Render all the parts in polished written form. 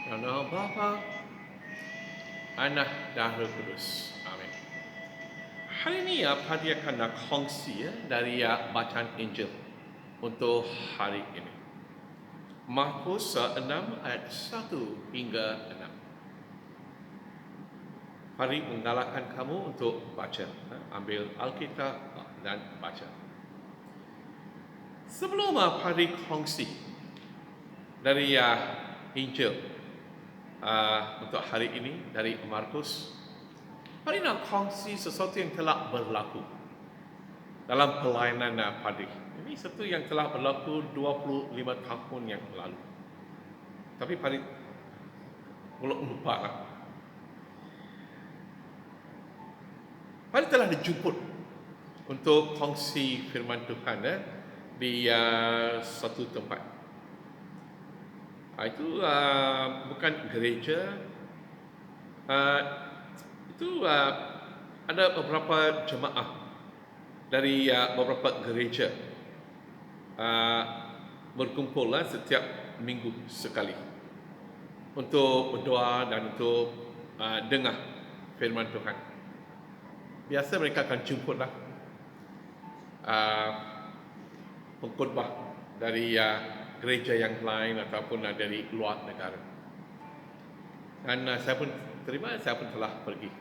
Nama Bapa, Anak dan Roh Kudus. Amin. Hari ini Padi akan nak kongsi dari bacaan Injil untuk hari ini. Markus 6 ayat 1 hingga 6. Padi menggalakkan kamu untuk baca. Ambil Alkitab dan baca. Sebelum Padi kongsi dari Injil untuk hari ini dari Markus, Padi nak kongsi sesuatu yang telah berlaku dalam pelayanan Padi. Ini satu yang telah berlaku 25 tahun yang lalu. Tapi Padi belum lupa lah. Padi telah dijemput untuk kongsi firman Tuhan di satu tempat. Itu bukan gereja. Itu ada beberapa jemaah dari beberapa gereja berkumpul setiap minggu sekali untuk berdoa dan untuk dengar firman Tuhan. Biasa mereka akan jemputlah pengkhotbah dari gereja yang lain ataupun dari luar negara. Dan saya pun terima, saya pun telah pergi.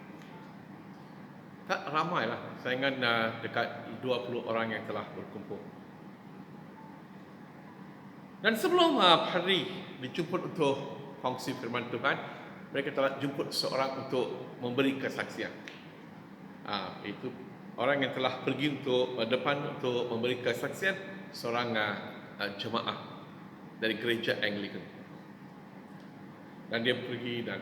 Tak ramai lah, saya ingat dekat 20 orang yang telah berkumpul. Dan sebelum hari dijemput untuk kongsi firman Tuhan, mereka telah jemput seorang untuk memberi kesaksian. Itu orang yang telah pergi untuk depan untuk memberi kesaksian, seorang jemaah dari gereja Anglican. Dan dia pergi dan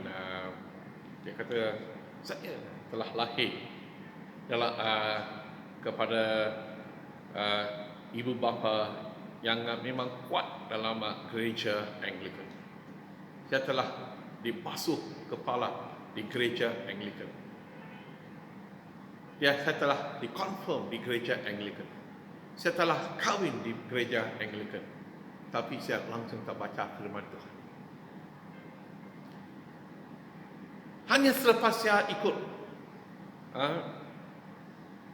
dia kata, saya telah lahir dalam kepada ibu bapa yang memang kuat dalam gereja Anglican. Saya telah dibasuh kepala di gereja Anglican. Saya telah dikonfirm di gereja Anglican. Saya telah kahwin di gereja Anglican. Tapi saya langsung tak baca firman Tuhan. Hanya selepas saya ikut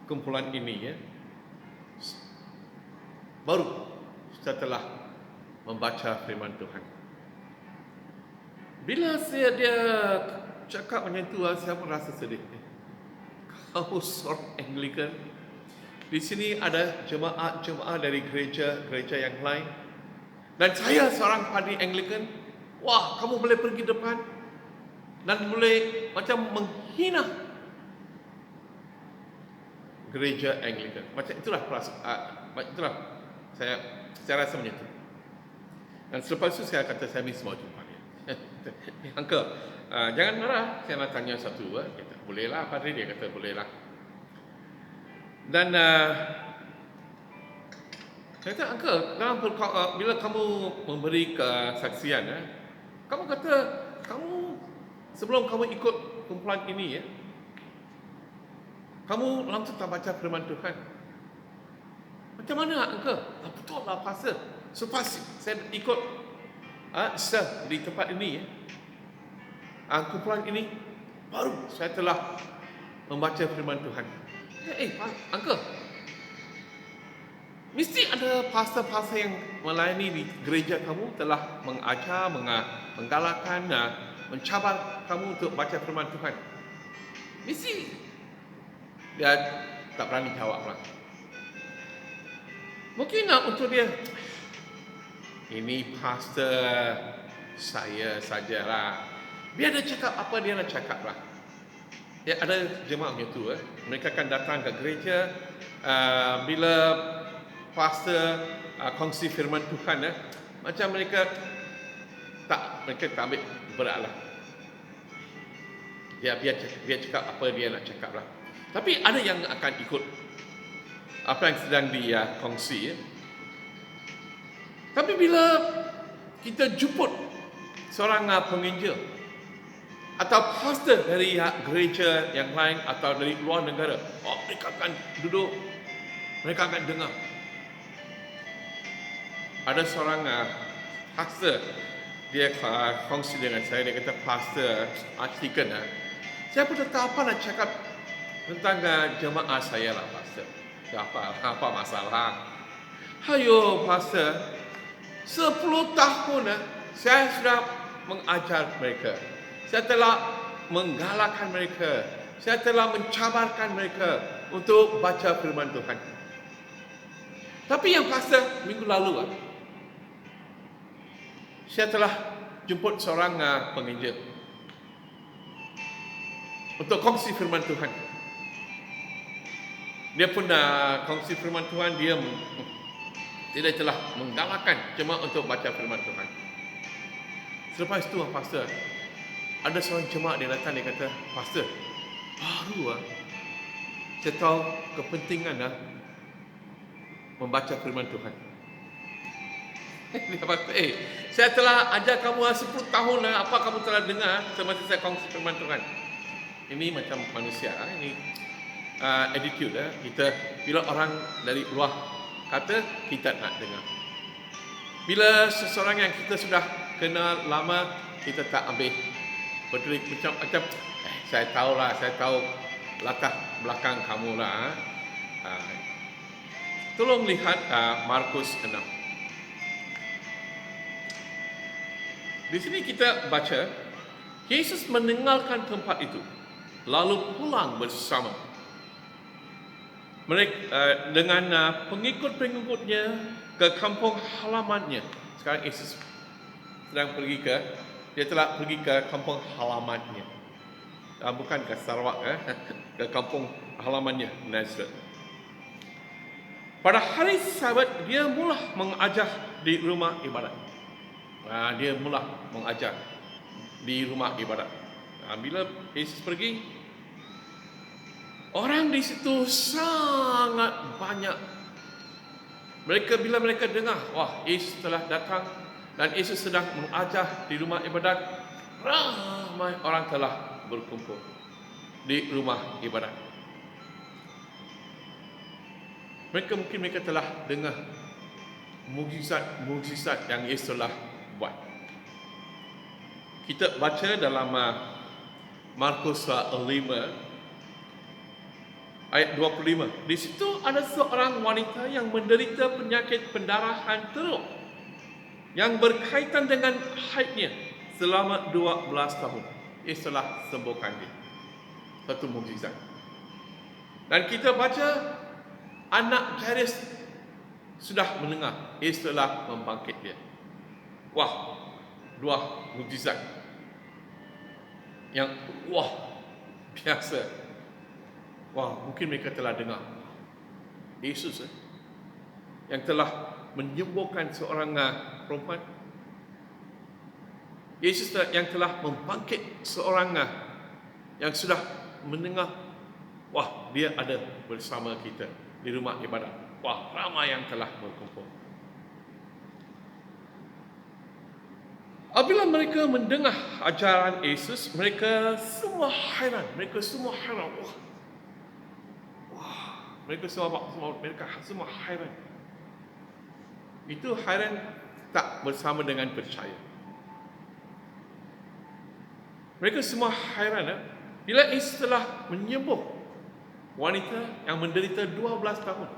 kumpulan ini, baru saya telah membaca firman Tuhan. Bila dia cakap macam itu, saya pun rasa sedih. Kau seorang Anglican, di sini ada jemaah dari gereja yang lain. Dan saya seorang padi Anglican. Wah, kamu boleh pergi depan dan boleh macam menghina gereja Anglican. Macam itulah saya rasa macam itu. Dan selepas itu saya kata saya mau jumpa dia. Uncle, jangan marah. Saya nak tanya satu. Kata, bolehlah padri. Dia kata bolehlah. Dan saya kata, Uncle, bila kamu memberi kesaksian, kamu kata, sebelum kamu ikut kumpulan ini, kamu langsung tak baca firman Tuhan. Macam mana, Uncle? Betul lah, Pastor. Selepas saya ikut di tempat ini, kumpulan ini, baru saya telah membaca firman Tuhan. Uncle, mesti ada pastor-pastor yang melayani di gereja kamu telah mengajar, menggalakkan, mencabar kamu untuk baca firman Tuhan. Mesti. Dia tak berani jawab lah. Mungkin untuk dia, ini pastor saya sajalah. Biar dia cakap apa dia nak cakap lah. Ya, ada jemaah macam tu. Mereka akan datang ke gereja bila pastor kongsi firman Tuhan, macam mereka tak ambil berat lah. Dia cakap apa dia nak cakap lah. Tapi ada yang akan ikut apa yang sedang dikongsi. Tapi bila kita jemput seorang penginjil atau pastor dari gereja yang lain atau dari luar negara, mereka akan duduk, mereka akan dengar. Ada seorang pastor dia kongsi dengan saya, dia kata, Pastor, Artikan, saya pun tak tahu apa nak cakap tentang jemaah saya lah, Pastor. Apa masalah? Hayo, Pastor, 10 tahun saya sudah mengajar mereka. Saya telah menggalakkan mereka. Saya telah mencabarkan mereka untuk baca firman Tuhan. Tapi yang Pastor, minggu lalu, saya telah jemput seorang penginjil untuk kongsi firman Tuhan. Dia pun kongsi firman Tuhan, dia telah menggalakkan jemaah untuk baca firman Tuhan. Selepas itu, Pastor, ada seorang jemaah dia datang, dia kata, Pastor, baru saya tahu kepentingan membaca firman Tuhan. Dia kata, saya telah ajar kamu 10 tahun, apa kamu telah dengar semasa saya kongsi firman Tuhan? Ini macam manusia, ini attitude. Kita, bila orang dari luar kata, kita nak dengar. Bila seseorang yang kita sudah kenal lama, kita tak ambil peduli, macam saya tahu latar belakang kamu lah. Tolong lihat Markus 6. Di sini kita baca, Yesus meninggalkan tempat itu, lalu pulang bersama mereka dengan pengikut-pengikutnya ke kampung halamannya. Sekarang Yesus sedang dia telah pergi ke kampung halamannya, bukan ke Sarawak, ke kampung halamannya, Nazareth. Pada hari Sabat, dia mula mengajar di rumah ibadat. Dia mula mengajar di rumah ibadat. Bila Yesus pergi, orang di situ sangat banyak. Bila mereka dengar, wah, Yesus telah datang dan Yesus sedang mengajar di rumah ibadat, ramai orang telah berkumpul di rumah ibadat. Mereka telah dengar mukjizat yang Yesus telah buat. Kita baca dalam Markus 5 ayat 25. Di situ ada seorang wanita yang menderita penyakit pendarahan teruk yang berkaitan dengan haidnya selama 12 tahun. Yesus telah sembuhkan dia. Satu mukjizat. Dan kita baca, anak Jairus sudah mendengar Yesus telah membangkit dia. Wah, 2 mukjizat yang biasa. Wah, mungkin mereka telah dengar Yesus yang telah menyembuhkan seorang perempuan. Yesus yang telah membangkit seorang yang sudah mendengar. Wah, dia ada bersama kita di rumah ibadat. Wah, ramai yang telah berkumpul. Apabila mereka mendengar ajaran Yesus, mereka semua hairan. Mereka semua hairan. Itu hairan tak bersama dengan percaya. Mereka semua hairan bila Yesus telah menyembuh wanita yang menderita 12 tahun.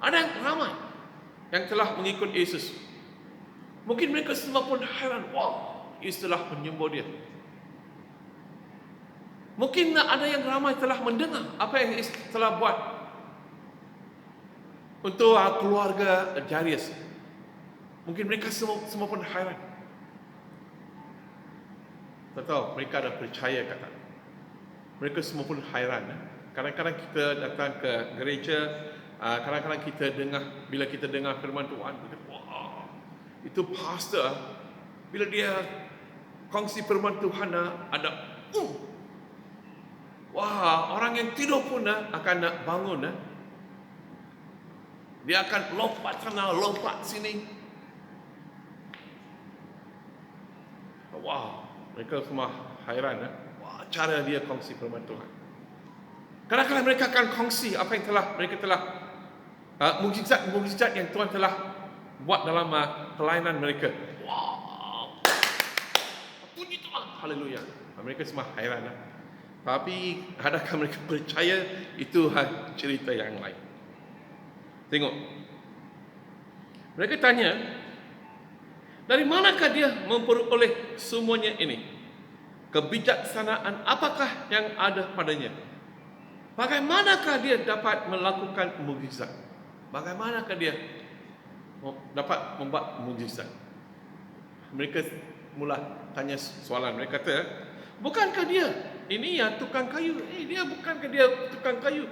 Ada yang ramai yang telah mengikut Yesus. Mungkin mereka semua pun hairan. Wah, Yesus telah menyembuh dia. Mungkin ada yang ramai telah mendengar apa yang Yesus telah buat untuk keluarga Jairus. Mungkin mereka semua pun hairan. Tak tahu mereka ada percaya kata. Mereka semua pun hairan. Kadang-kadang kita datang ke gereja, kadang-kadang kita dengar, bila kita dengar firman Tuhan, kita, wah, itu pastor bila dia kongsi firman Tuhan ada wah, orang yang tidur pun akan bangun. Dia akan lompat sana, lompat sini. Wow, mereka semua hairan. Wah, cara dia kongsi firman Tuhan. Kadang-kadang mereka akan kongsi apa yang mereka telah mukjizat yang Tuhan telah buat dalam pelayanan mereka. Wow, haleluya. Mereka semua hairan. Tapi adakah mereka percaya? Itu cerita yang lain. Tengok. Mereka tanya, dari manakah dia memperoleh semuanya ini? Kebijaksanaan apakah yang ada padanya? Bagaimanakah dia dapat melakukan mukjizat? Bagaimanakah dia dapat membuat mukjizat? Mereka mula tanya soalan. Mereka kata, bukankah dia ini ya tukang kayu? Dia bukankah dia tukang kayu?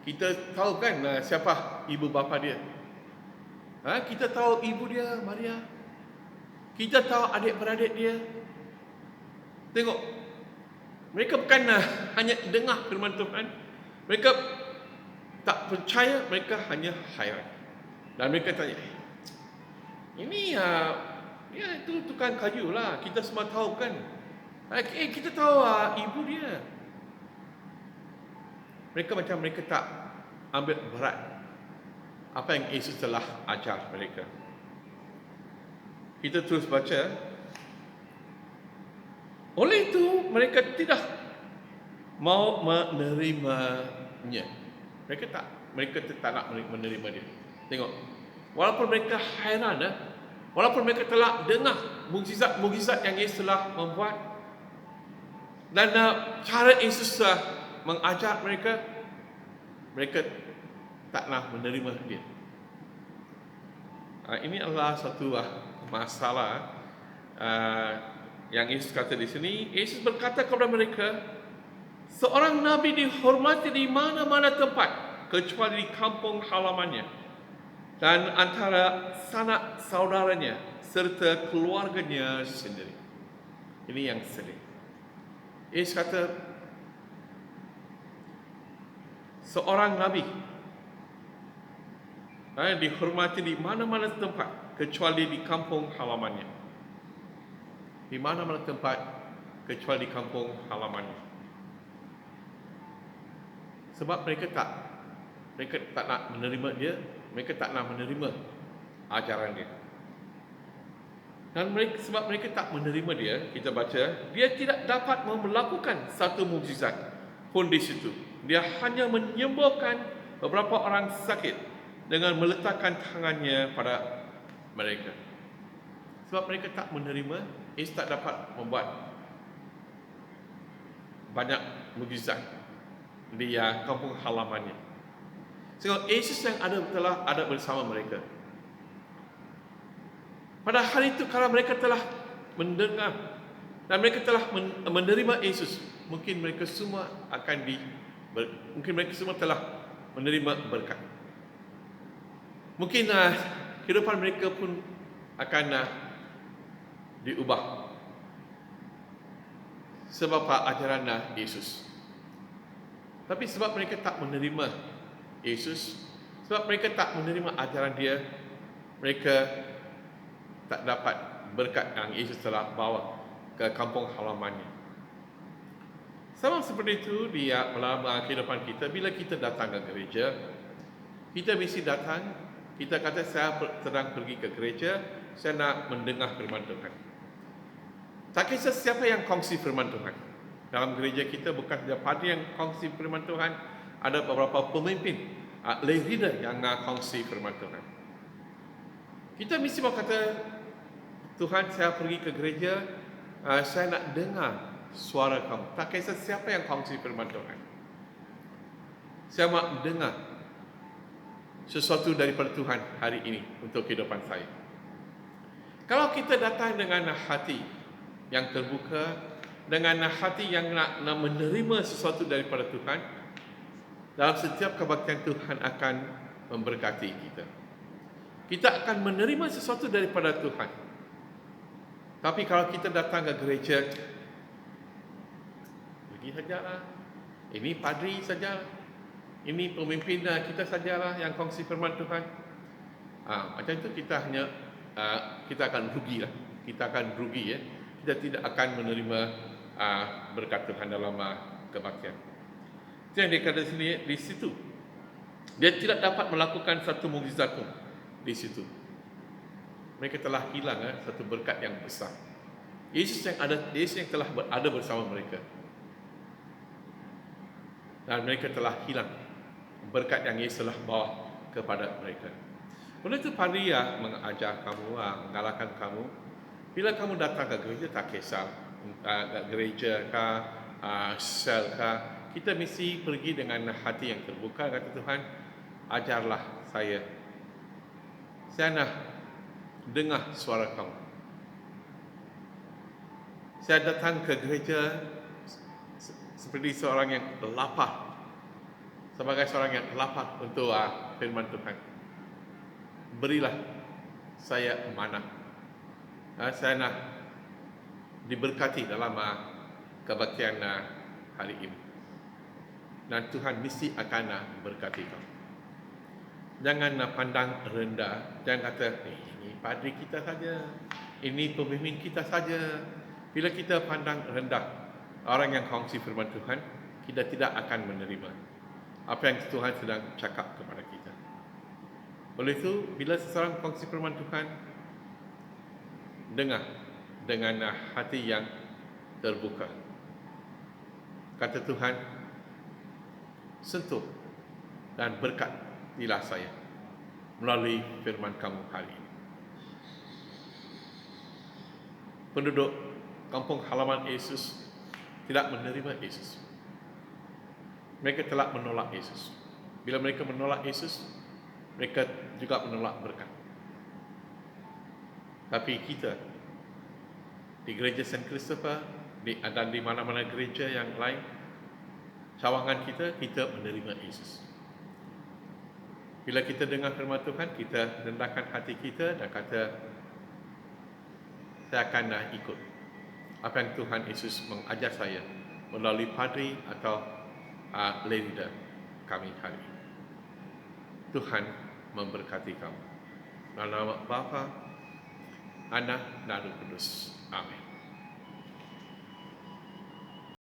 Kita tahu kan siapa ibu bapa dia. Kita tahu ibu dia, Maria. Kita tahu adik-beradik dia. Tengok, mereka bukan hanya dengar firman Tuhan. Mereka tak percaya, mereka hanya hairan. Dan mereka tanya, ini itu tukang kayu lah. Kita semua tahu kan. Kita tahu ibu dia. Mereka tak ambil berat apa yang Yesus telah ajar mereka. Kita terus baca. Oleh itu mereka tidak mau menerimanya. Mereka tak nak menerima dia. Tengok, walaupun mereka hairan, walaupun mereka telah dengar mukjizat yang Yesus telah membuat, dan cara Yesus mengajar mereka, mereka tak nak menerima dia. Ini adalah satu masalah yang Yesus kata di sini. Yesus berkata kepada mereka, seorang nabi dihormati di mana-mana tempat kecuali di kampung halamannya dan antara sanak saudaranya serta keluarganya sendiri. Ini yang sedih. Yesus kata, seorang nabi dihormati di mana-mana tempat kecuali di kampung halamannya. Di mana-mana tempat kecuali di kampung halamannya. Sebab mereka tak nak menerima dia, mereka tak nak menerima ajaran dia. Dan sebab mereka tak menerima dia, kita baca, dia tidak dapat melakukan satu mukjizat pun di situ. Dia hanya menyembuhkan beberapa orang sakit dengan meletakkan tangannya pada mereka. Sebab mereka tak menerima, Yesus tak dapat membuat banyak mukjizat di kampung halamannya. Sebab Yesus yang telah ada bersama mereka. Pada hari itu, kalau mereka telah mendengar dan mereka telah menerima Yesus, mungkin mereka semua telah menerima berkat. Mungkin kehidupan mereka pun akan diubah sebab ajaran Yesus. Tapi sebab mereka tak menerima Yesus, sebab mereka tak menerima ajaran dia, mereka tak dapat berkat yang Yesus telah bawa ke kampung halamannya. Sama seperti itu dalam kehidupan kita. Bila kita datang ke gereja, kita mesti datang. Kita kata, saya sedang pergi ke gereja, saya nak mendengar firman Tuhan. Tak kisah siapa yang kongsi firman Tuhan. Dalam gereja kita bukan saja padi yang kongsi firman Tuhan, ada beberapa pemimpin, lay leader yang kongsi firman Tuhan. Kita mesti mau kata, Tuhan, saya pergi ke gereja, saya nak dengar suara kamu. Tak kisah siapa yang kongsi firman Tuhan. Saya mau dengar sesuatu daripada Tuhan hari ini untuk kehidupan saya. Kalau kita datang dengan hati yang terbuka, dengan hati yang nak menerima sesuatu daripada Tuhan, dalam setiap kebaktian Tuhan akan memberkati kita. Kita akan menerima sesuatu daripada Tuhan. Tapi kalau kita datang ke gereja, pergi sajalah, ini padri sajalah, ini pemimpin kita sajalah yang kongsi firman Tuhan. Macam itu kita akan rugi lah. Kita akan rugi ya. Kita tidak akan menerima berkat Tuhan dalam kebaktian. Itu yang dia kata di situ. Dia tidak dapat melakukan satu mukjizat pun di situ. mereka telah hilang satu berkat yang besar. Yesus yang telah ada bersama mereka, dan mereka telah hilang berkat yang Yesus telah bawa kepada mereka. Oleh itu Paria mengajar kamu, mengalahkan kamu. Bila kamu datang ke gereja, tak kisah ke gereja ke sel ke, kita mesti pergi dengan hati yang terbuka. Kata Tuhan, ajarlah saya nak dengar suara kamu. Saya datang ke gereja seperti seorang yang lapar, sebagai seorang yang lapar untuk firman Tuhan. Berilah saya amanah. Saya nak diberkati dalam kebaktian hari ini. Dan Tuhan mesti akan berkati kamu. Jangan pandang rendah. Jangan kata, ini padri kita saja, ini pemimpin kita saja. Bila kita pandang rendah orang yang kongsi firman Tuhan, kita tidak akan menerima apa yang Tuhan sedang cakap kepada kita. Oleh itu, bila seseorang kongsi firman Tuhan, dengar dengan hati yang terbuka. Kata Tuhan, sentuh dan berkatilah saya melalui firman kamu hari ini. Penduduk kampung halaman Yesus tidak menerima Yesus. Mereka telah menolak Yesus. Bila mereka menolak Yesus, mereka juga menolak berkat. Tapi kita di gereja St. Christopher dan di mana-mana gereja yang lain, cawangan kita menerima Yesus. Bila kita dengar firman Tuhan, kita rendahkan hati kita dan kata, saya akan ikut apa yang Tuhan Yesus mengajar saya melalui padri atau leader kami hari ini. Tuhan memberkati kamu. Dalam nama Bapa, Anak dan Roh Kudus. Amin.